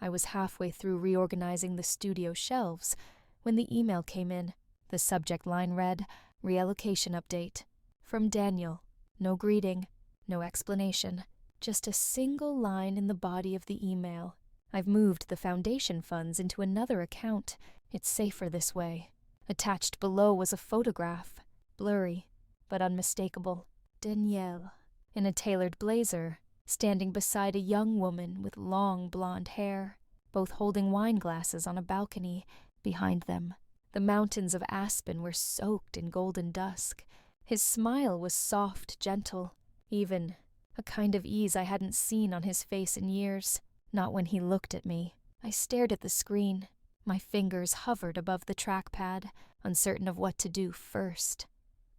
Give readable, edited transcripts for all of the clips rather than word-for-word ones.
I was halfway through reorganizing the studio shelves when the email came in. The subject line read, "Reallocation update." From Daniel. No greeting, no explanation, just a single line in the body of the email. "I've moved the foundation funds into another account. It's safer this way." Attached below was a photograph, blurry but unmistakable. Danielle, in a tailored blazer, standing beside a young woman with long blonde hair, both holding wine glasses on a balcony. Behind them, the mountains of Aspen were soaked in golden dusk. His smile was soft, gentle, even a kind of ease I hadn't seen on his face in years. Not when he looked at me. I stared at the screen. My fingers hovered above the trackpad, uncertain of what to do first.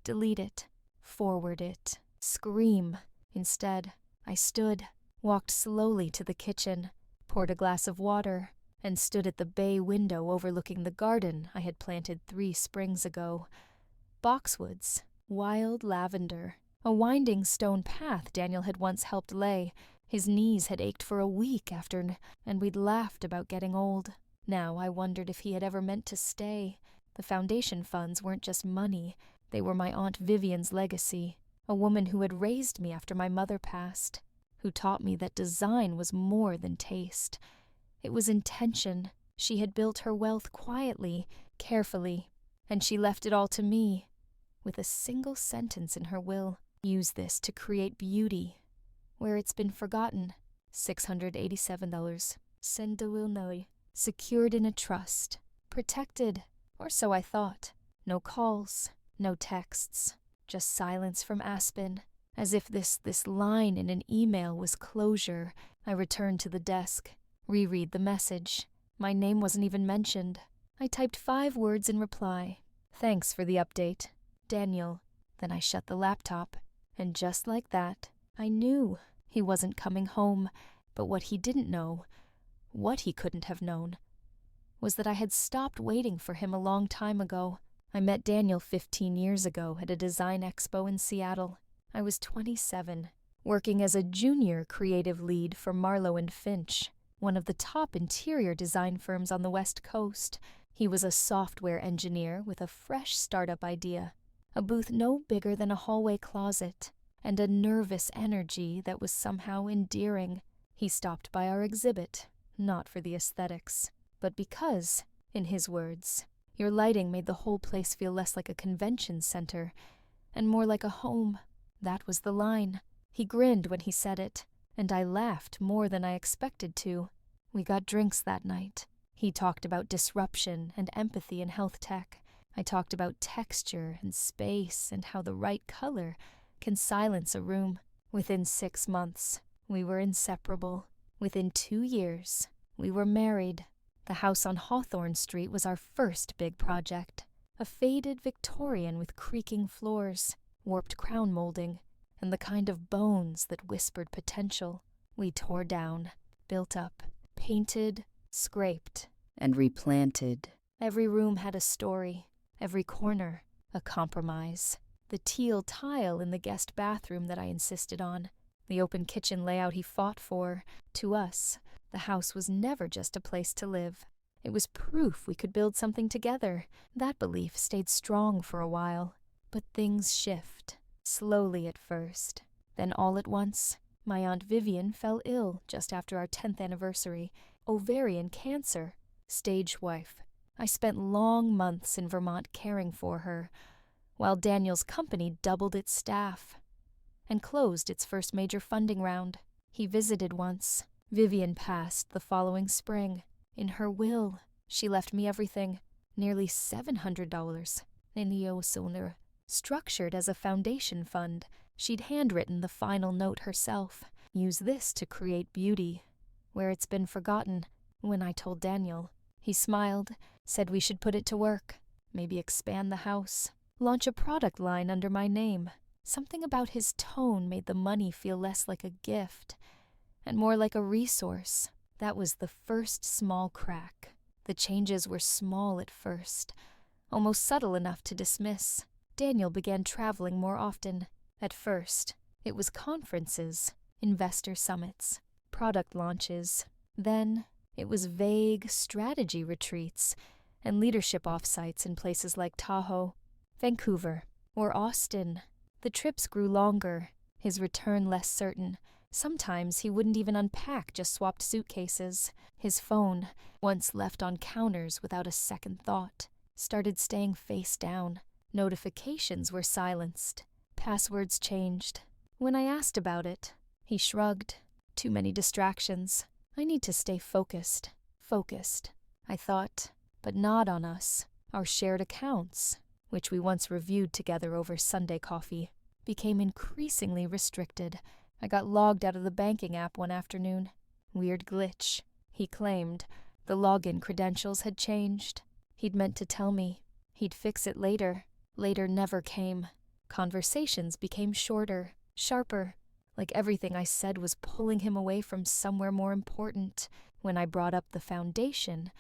Delete it, forward it, scream. Instead, I stood, walked slowly to the kitchen, poured a glass of water, and stood at the bay window overlooking the garden I had planted 3 springs ago. Boxwoods, wild lavender, a winding stone path Daniel had once helped lay. His knees had ached for a week after, and we'd laughed about getting old. Now I wondered if he had ever meant to stay. The foundation funds weren't just money. They were my Aunt Vivian's legacy, a woman who had raised me after my mother passed, who taught me that design was more than taste. It was intention. She had built her wealth quietly, carefully, and she left it all to me, with a single sentence in her will. "Use this to create beauty. Where it's been forgotten. $687. Send to Illinois. Secured in a trust. Protected, or so I thought. No calls, no texts, just silence from Aspen. As if this line in an email was closure, I returned to the desk, reread the message. My name wasn't even mentioned. I typed 5 words in reply. "Thanks for the update, Daniel." Then I shut the laptop, and just like that, I knew he wasn't coming home. But what he didn't know, what he couldn't have known, was that I had stopped waiting for him a long time ago. I met Daniel 15 years ago at a design expo in Seattle. I was 27, working as a junior creative lead for Marlowe & Finch, one of the top interior design firms on the West Coast. He was a software engineer with a fresh startup idea, a booth no bigger than a hallway closet, and a nervous energy that was somehow endearing. He stopped by our exhibit, not for the aesthetics, but because, in his words, "Your lighting made the whole place feel less like a convention center and more like a home." That was the line. He grinned when he said it, and I laughed more than I expected to. We got drinks that night. He talked about disruption and empathy in health tech. I talked about texture and space and how the right color can silence a room. Within 6 months, we were inseparable. Within 2 years, we were married. The house on Hawthorne Street was our first big project. A faded Victorian with creaking floors, warped crown molding, and the kind of bones that whispered potential. We tore down, built up, painted, scraped, and replanted. Every room had a story, every corner a compromise. The teal tile in the guest bathroom that I insisted on, the open kitchen layout he fought for. To us, the house was never just a place to live. It was proof we could build something together. That belief stayed strong for a while. But things shift, slowly at first. Then all at once, my Aunt Vivian fell ill just after our 10th anniversary. Ovarian cancer. Stage wife. I spent long months in Vermont caring for her, while Daniel's company doubled its staff and closed its first major funding round. He visited once. Vivian passed the following spring. In her will, she left me everything, nearly $700. In the Osona, structured as a foundation fund. She'd handwritten the final note herself. "Use this to create beauty. Where it's been forgotten." When I told Daniel, he smiled, said we should put it to work, maybe expand the house, launch a product line under my name. Something about his tone made the money feel less like a gift and more like a resource. That was the first small crack. The changes were small at first, almost subtle enough to dismiss. Daniel began traveling more often. At first, it was conferences, investor summits, product launches. Then, It was vague strategy retreats and leadership offsites in places like Tahoe, Vancouver, or Austin. The trips grew longer, his return less certain. Sometimes he wouldn't even unpack, just swapped suitcases. His phone, once left on counters without a second thought, started staying face down. Notifications were silenced. Passwords changed. When I asked about it, he shrugged. Too many distractions. I need to stay focused. Focused, I thought, but not on us. Our shared accounts, which we once reviewed together over Sunday coffee, became increasingly restricted. I got logged out of the banking app one afternoon. Weird glitch, he claimed. The login credentials had changed. He'd meant to tell me. He'd fix it later. Later never came. Conversations became shorter, sharper, like everything I said was pulling him away from somewhere more important. When I brought up the foundation,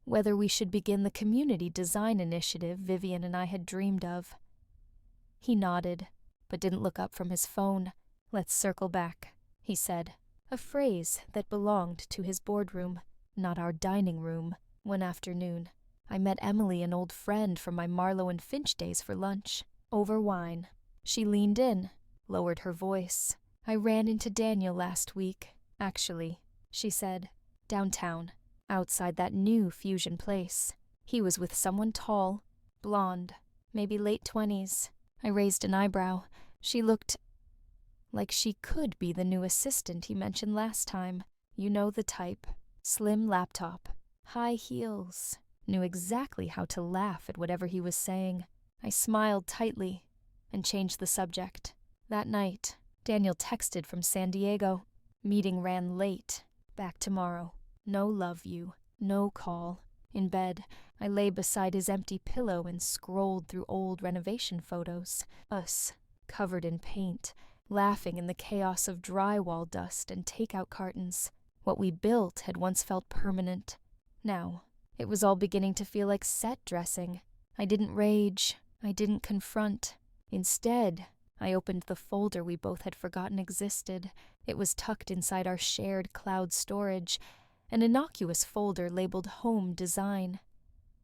whether we should begin the community design initiative Vivian and I had dreamed of, he nodded, but didn't look up from his phone. "Let's circle back," he said, a phrase that belonged to his boardroom, not our dining room. One afternoon, I met Emily, an old friend from my Marlowe and Finch days, for lunch, over wine. She leaned in, lowered her voice. "I ran into Daniel last week, actually," she said, "downtown, outside that new fusion place. He was with someone tall, blonde, maybe late 20s. I raised an eyebrow. She looked like she could be the new assistant he mentioned last time. You know the type. Slim laptop, high heels. Knew exactly how to laugh at whatever he was saying. I smiled tightly and changed the subject. That night, Daniel texted from San Diego. Meeting ran late. Back tomorrow. No love you. No call. In bed, I lay beside his empty pillow and scrolled through old renovation photos. Us, covered in paint, laughing in the chaos of drywall dust and takeout cartons. What we built had once felt permanent. Now, it was all beginning to feel like set dressing. I didn't rage. I didn't confront. Instead, I opened the folder we both had forgotten existed. It was tucked inside our shared cloud storage, an innocuous folder labeled Home Design.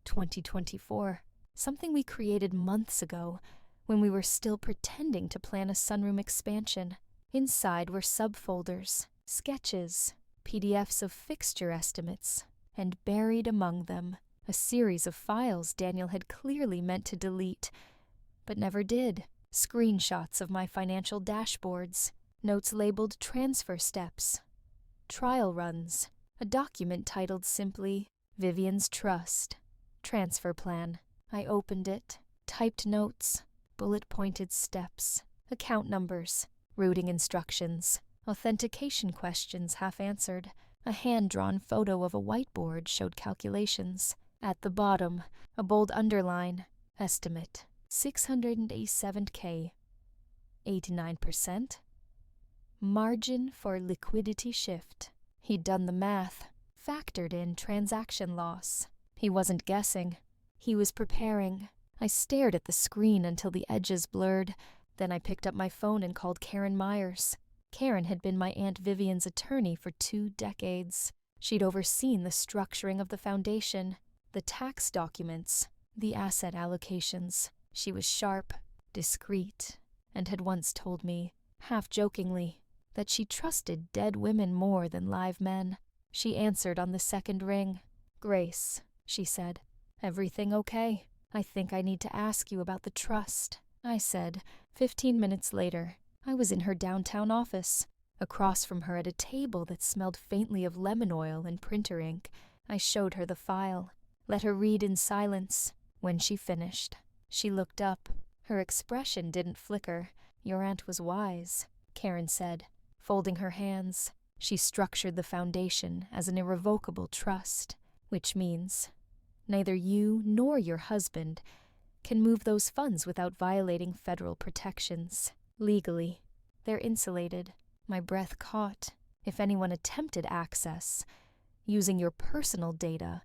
2024. Something we created months ago, when we were still pretending to plan a sunroom expansion. Inside were subfolders, sketches, PDFs of fixture estimates, and buried among them, a series of files Daniel had clearly meant to delete, but never did. Screenshots of my financial dashboards, notes labeled transfer steps, trial runs, a document titled simply Vivian's Trust, transfer plan. I opened it, typed notes, bullet-pointed steps, account numbers, routing instructions, authentication questions half answered. A hand-drawn photo of a whiteboard showed calculations. At the bottom, a bold underline, estimate, $687K, 89%. Margin for liquidity shift. He'd done the math, factored in transaction loss. He wasn't guessing. He was preparing. I stared at the screen until the edges blurred. Then I picked up my phone and called Karen Myers. Karen had been my Aunt Vivian's attorney for 2 decades. She'd overseen the structuring of the foundation, the tax documents, the asset allocations. She was sharp, discreet, and had once told me, half-jokingly, that she trusted dead women more than live men. She answered on the second ring. "Grace," she said, "everything okay? I think I need to ask you about the trust," I said. 15 minutes later, I was in her downtown office, across from her at a table that smelled faintly of lemon oil and printer ink. I showed her the file, let her read in silence. When she finished, she looked up. Her expression didn't flicker. "Your aunt was wise," Karen said, folding her hands. "She structured the foundation as an irrevocable trust, which means neither you nor your husband can move those funds without violating federal protections. Legally, they're insulated." My breath caught. If anyone attempted access, using your personal data,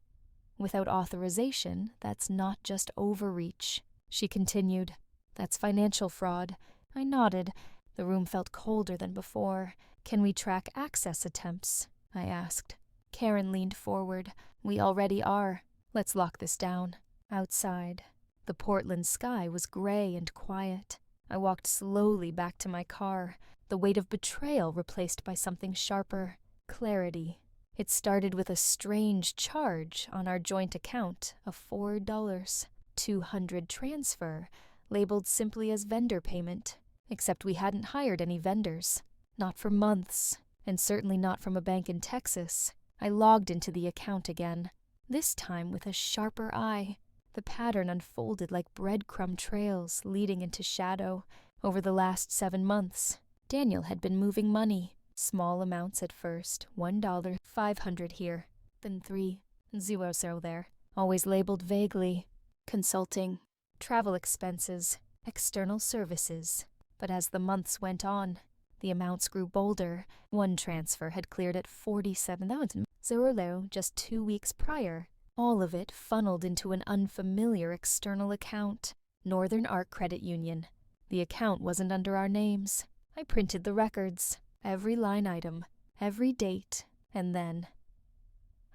without authorization, that's not just overreach. She continued, "That's financial fraud." I nodded. The room felt colder than before. "Can we track access attempts?" I asked. Karen leaned forward. We already are. Let's lock this down. Outside, the Portland sky was gray and quiet. I walked slowly back to my car, the weight of betrayal replaced by something sharper, clarity. It started with a strange charge on our joint account of $4, 200 transfer, labeled simply as vendor payment, except we hadn't hired any vendors. Not for months, and certainly not from a bank in Texas. I logged into the account again, this time with a sharper eye. The pattern unfolded like breadcrumb trails leading into shadow. Over the last 7 months, Daniel had been moving money. Small amounts at first, $1, 500 here, then 300 there, always labeled vaguely. Consulting, travel expenses, external services. But as the months went on, the amounts grew bolder. One transfer had cleared at $47,000 just 2 weeks prior. All of it funneled into an unfamiliar external account, Northern Art Credit Union. The account wasn't under our names. I printed the records, every line item, every date, and then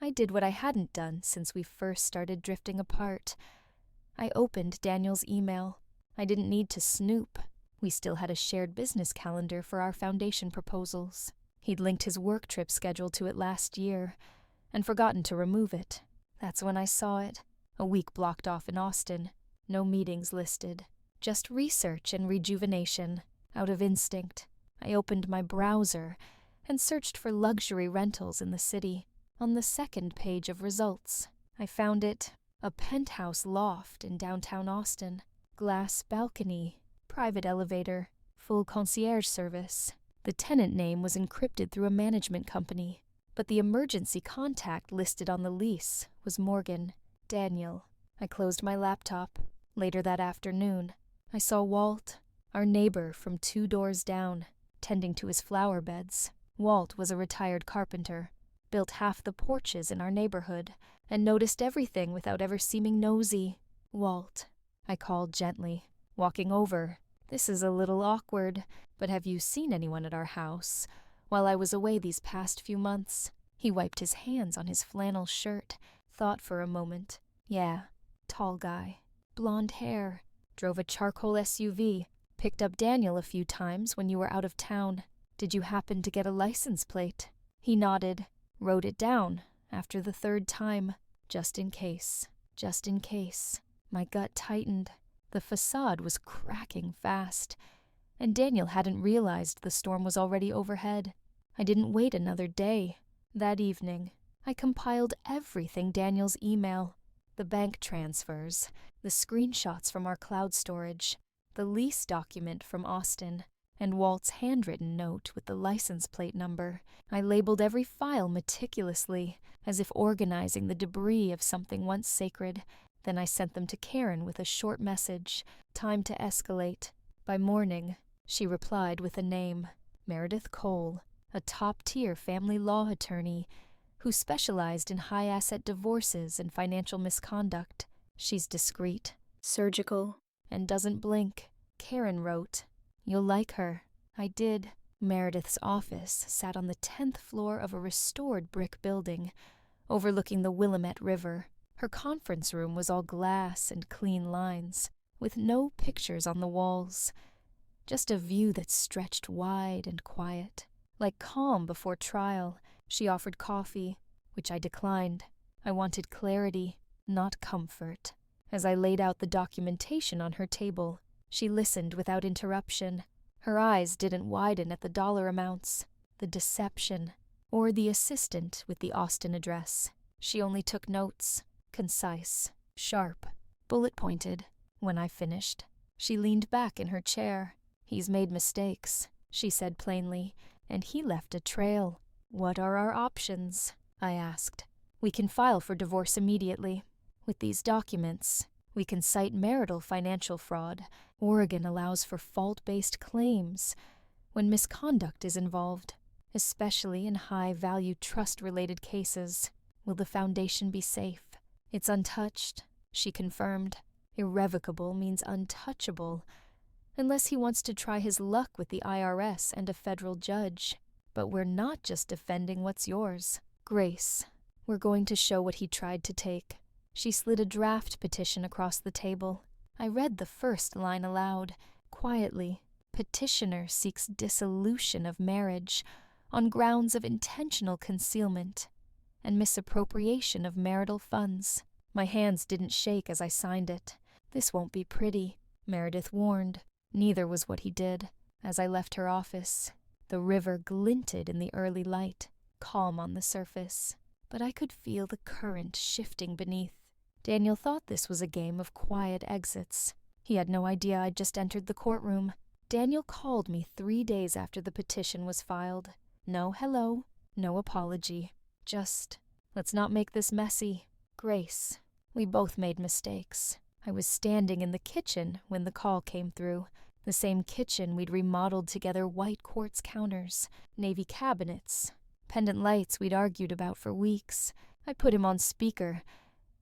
I did what I hadn't done since we first started drifting apart. I opened Daniel's email. I didn't need to snoop. We still had a shared business calendar for our foundation proposals. He'd linked his work trip schedule to it last year and forgotten to remove it. That's when I saw it. A week blocked off in Austin. No meetings listed. Just research and rejuvenation. Out of instinct, I opened my browser and searched for luxury rentals in the city. On the second page of results, I found it. A penthouse loft in downtown Austin. Glass balcony. Private elevator. Full concierge service. The tenant name was encrypted through a management company, but the emergency contact listed on the lease was Morgan. Daniel. I closed my laptop. Later that afternoon, I saw Walt, our neighbor from 2 doors down, tending to his flower beds. Walt was a retired carpenter, built half the porches in our neighborhood, and noticed everything without ever seeming nosy. Walt, I called gently, walking over. This is a little awkward, but have you seen anyone at our house while I was away these past few months? He wiped his hands on his flannel shirt, thought for a moment. Yeah, tall guy, blonde hair, drove a charcoal SUV, picked up Daniel a few times when you were out of town. Did you happen to get a license plate? He nodded, wrote it down after the 3rd time. Just in case, just in case. My gut tightened. The facade was cracking fast, and Daniel hadn't realized the storm was already overhead. I didn't wait another day. That evening, I compiled everything Daniel's email. The bank transfers, the screenshots from our cloud storage, the lease document from Austin, and Walt's handwritten note with the license plate number. I labeled every file meticulously, as if organizing the debris of something once sacred. Then I sent them to Karen with a short message, time to escalate. By morning, she replied with a name, Meredith Cole, a top-tier family law attorney who specialized in high-asset divorces and financial misconduct. She's discreet, surgical, and doesn't blink. Karen wrote, You'll like her. I did. Meredith's office sat on the 10th floor of a restored brick building, overlooking the Willamette River. Her conference room was all glass and clean lines, with no pictures on the walls. Just a view that stretched wide and quiet. Like calm before trial, she offered coffee, which I declined. I wanted clarity, not comfort. As I laid out the documentation on her table, she listened without interruption. Her eyes didn't widen at the dollar amounts, the deception, or the assistant with the Austin address. She only took notes, concise, sharp, bullet-pointed. When I finished, she leaned back in her chair. He's made mistakes, she said plainly, and he left a trail. What are our options? I asked. We can file for divorce immediately. With these documents, we can cite marital financial fraud. Oregon allows for fault-based claims when misconduct is involved, especially in high-value trust-related cases. Will the foundation be safe? It's untouched, she confirmed. Irrevocable means untouchable, unless he wants to try his luck with the IRS and a federal judge. But we're not just defending what's yours. Grace, we're going to show what he tried to take. She slid a draft petition across the table. I read the first line aloud, quietly. Petitioner seeks dissolution of marriage on grounds of intentional concealment and misappropriation of marital funds. My hands didn't shake as I signed it. This won't be pretty, Meredith warned. Neither was what he did. As I left her office, the river glinted in the early light, calm on the surface, but I could feel the current shifting beneath. Daniel thought this was a game of quiet exits. He had no idea I'd just entered the courtroom. Daniel called me 3 days after the petition was filed. No hello, no apology. Just, let's not make this messy. Grace, we both made mistakes. I was standing in the kitchen when the call came through. The same kitchen we'd remodeled together, white quartz counters, navy cabinets, pendant lights we'd argued about for weeks. I put him on speaker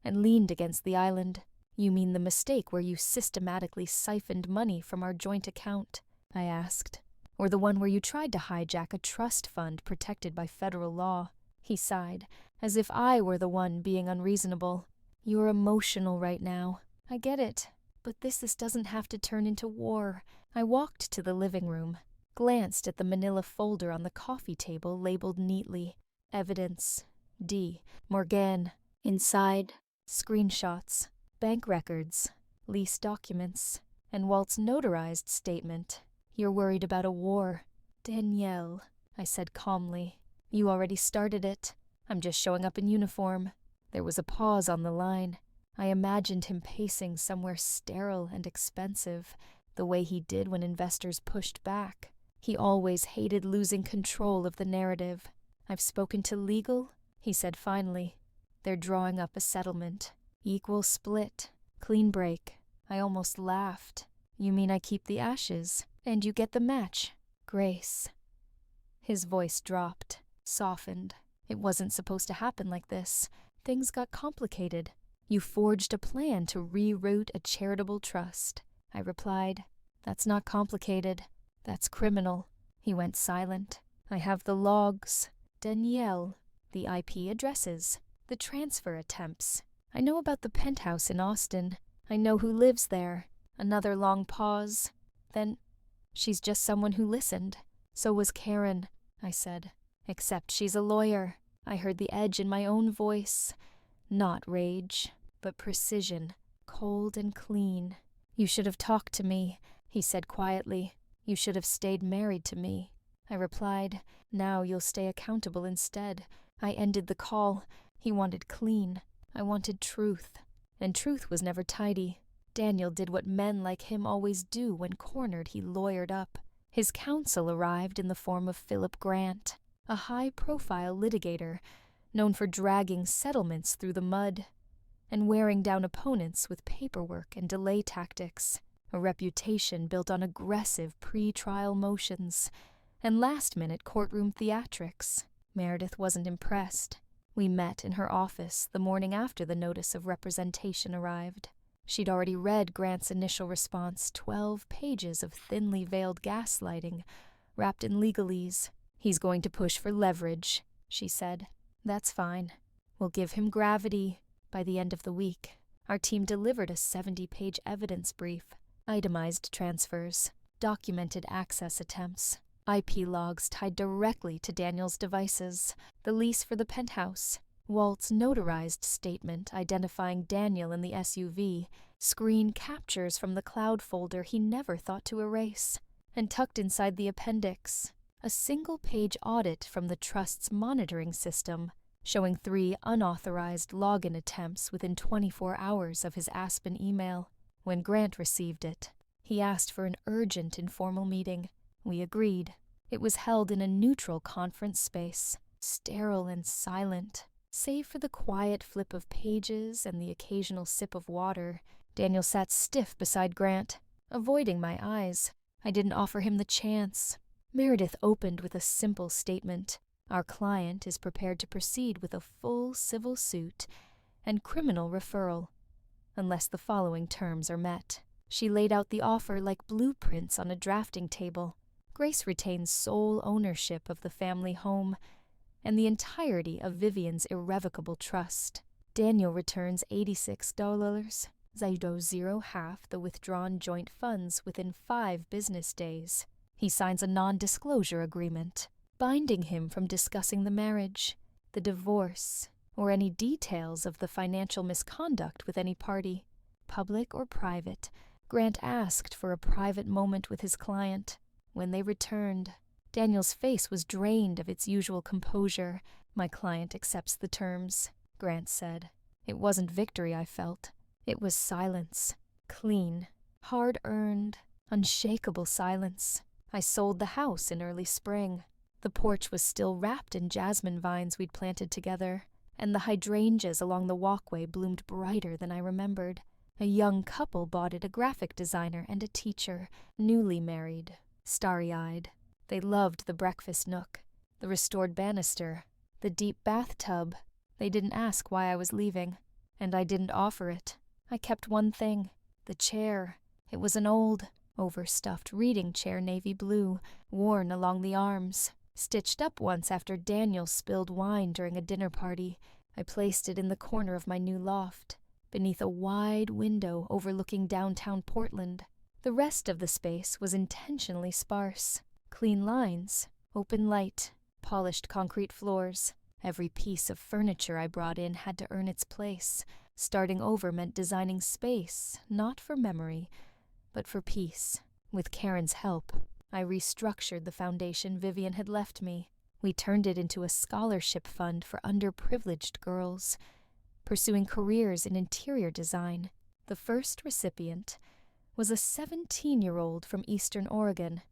and leaned against the island. You mean the mistake where you systematically siphoned money from our joint account? I asked. Or the one where you tried to hijack a trust fund protected by federal law? He sighed, as if I were the one being unreasonable. You're emotional right now. I get it. But this doesn't have to turn into war. I walked to the living room, glanced at the manila folder on the coffee table labeled neatly, Evidence, D, Morgan. Inside, screenshots, bank records, lease documents, and Walt's notarized statement. You're worried about a war. Danielle, I said calmly. You already started it. I'm just showing up in uniform. There was a pause on the line. I imagined him pacing somewhere sterile and expensive, the way he did when investors pushed back. He always hated losing control of the narrative. I've spoken to legal, he said finally. They're drawing up a settlement. Equal split. Clean break. I almost laughed. You mean I keep the ashes, and you get the match? Grace. His voice dropped, softened. It wasn't supposed to happen like this. Things got complicated. You forged a plan to reroute a charitable trust. I replied. That's not complicated. That's criminal. He went silent. I have the logs. Danielle. The IP addresses. The transfer attempts. I know about the penthouse in Austin. I know who lives there. Another long pause. Then, she's just someone who listened. So was Karen, I said. Except she's a lawyer. I heard the edge in my own voice. Not rage, but precision, cold and clean. You should have talked to me, he said quietly. You should have stayed married to me. I replied, now you'll stay accountable instead. I ended the call. He wanted clean. I wanted truth. And truth was never tidy. Daniel did what men like him always do when cornered. He lawyered up. His counsel arrived in the form of Philip Grant, a high-profile litigator known for dragging settlements through the mud and wearing down opponents with paperwork and delay tactics, a reputation built on aggressive pre-trial motions and last-minute courtroom theatrics. Meredith wasn't impressed. We met in her office the morning after the notice of representation arrived. She'd already read Grant's initial response, 12 pages of thinly veiled gaslighting, wrapped in legalese. He's going to push for leverage, she said. That's fine. We'll give him gravity. By the end of the week, our team delivered a 70-page evidence brief, itemized transfers, documented access attempts, IP logs tied directly to Daniel's devices, the lease for the penthouse, Walt's notarized statement identifying Daniel in the SUV, screen captures from the cloud folder he never thought to erase, and tucked inside the appendix, a single-page audit from the trust's monitoring system, showing 3 unauthorized login attempts within 24 hours of his Aspen email. When Grant received it, he asked for an urgent informal meeting. We agreed. It was held in a neutral conference space, sterile and silent. Save for the quiet flip of pages and the occasional sip of water, Daniel sat stiff beside Grant, avoiding my eyes. I didn't offer him the chance. Meredith opened with a simple statement. Our client is prepared to proceed with a full civil suit and criminal referral, unless the following terms are met. She laid out the offer like blueprints on a drafting table. Grace retains sole ownership of the family home and the entirety of Vivian's irrevocable trust. Daniel returns $86, Zaido half the withdrawn joint funds within 5 business days. He signs a non-disclosure agreement, binding him from discussing the marriage, the divorce, or any details of the financial misconduct with any party, public or private. Grant asked for a private moment with his client. When they returned, Daniel's face was drained of its usual composure. "My client accepts the terms," Grant said. It wasn't victory I felt. It was silence. Clean, hard-earned, unshakable silence. I sold the house in early spring. The porch was still wrapped in jasmine vines we'd planted together, and the hydrangeas along the walkway bloomed brighter than I remembered. A young couple bought it, a graphic designer and a teacher, newly married, starry-eyed. They loved the breakfast nook, the restored banister, the deep bathtub. They didn't ask why I was leaving, and I didn't offer it. I kept one thing, the chair. It was an old, overstuffed reading chair, navy blue, worn along the arms, stitched up once after Daniel spilled wine during a dinner party. I placed it in the corner of my new loft, beneath a wide window overlooking downtown Portland. The rest of the space was intentionally sparse. Clean lines, open light, polished concrete floors. Every piece of furniture I brought in had to earn its place. Starting over meant designing space, not for memory, but for peace. With Karen's help, I restructured the foundation Vivian had left me. We turned it into a scholarship fund for underprivileged girls, pursuing careers in interior design. The first recipient was a 17-year-old from Eastern Oregon,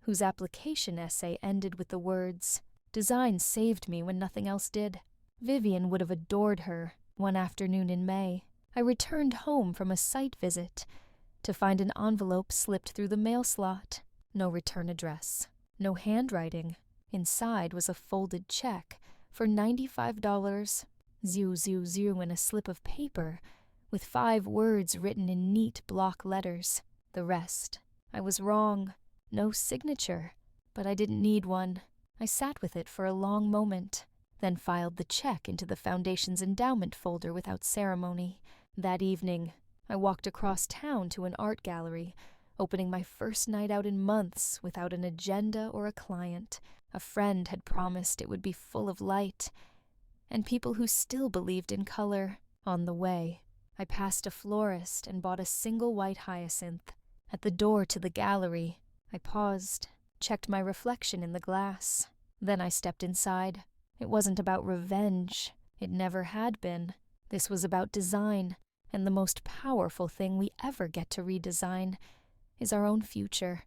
whose application essay ended with the words, "Design saved me when nothing else did." Vivian would have adored her. One afternoon in May, I returned home from a site visit to find an envelope slipped through the mail slot. No return address, no handwriting. Inside was a folded check for $95, in a slip of paper, with 5 words written in neat block letters. The rest, I was wrong. No signature, but I didn't need one. I sat with it for a long moment, then filed the check into the foundation's endowment folder without ceremony. That evening, I walked across town to an art gallery, opening my first night out in months without an agenda or a client. A friend had promised it would be full of light, and people who still believed in color. On the way, I passed a florist and bought a single white hyacinth. At the door to the gallery, I paused, checked my reflection in the glass. Then I stepped inside. It wasn't about revenge. It never had been. This was about design, and the most powerful thing we ever get to redesign is our own future.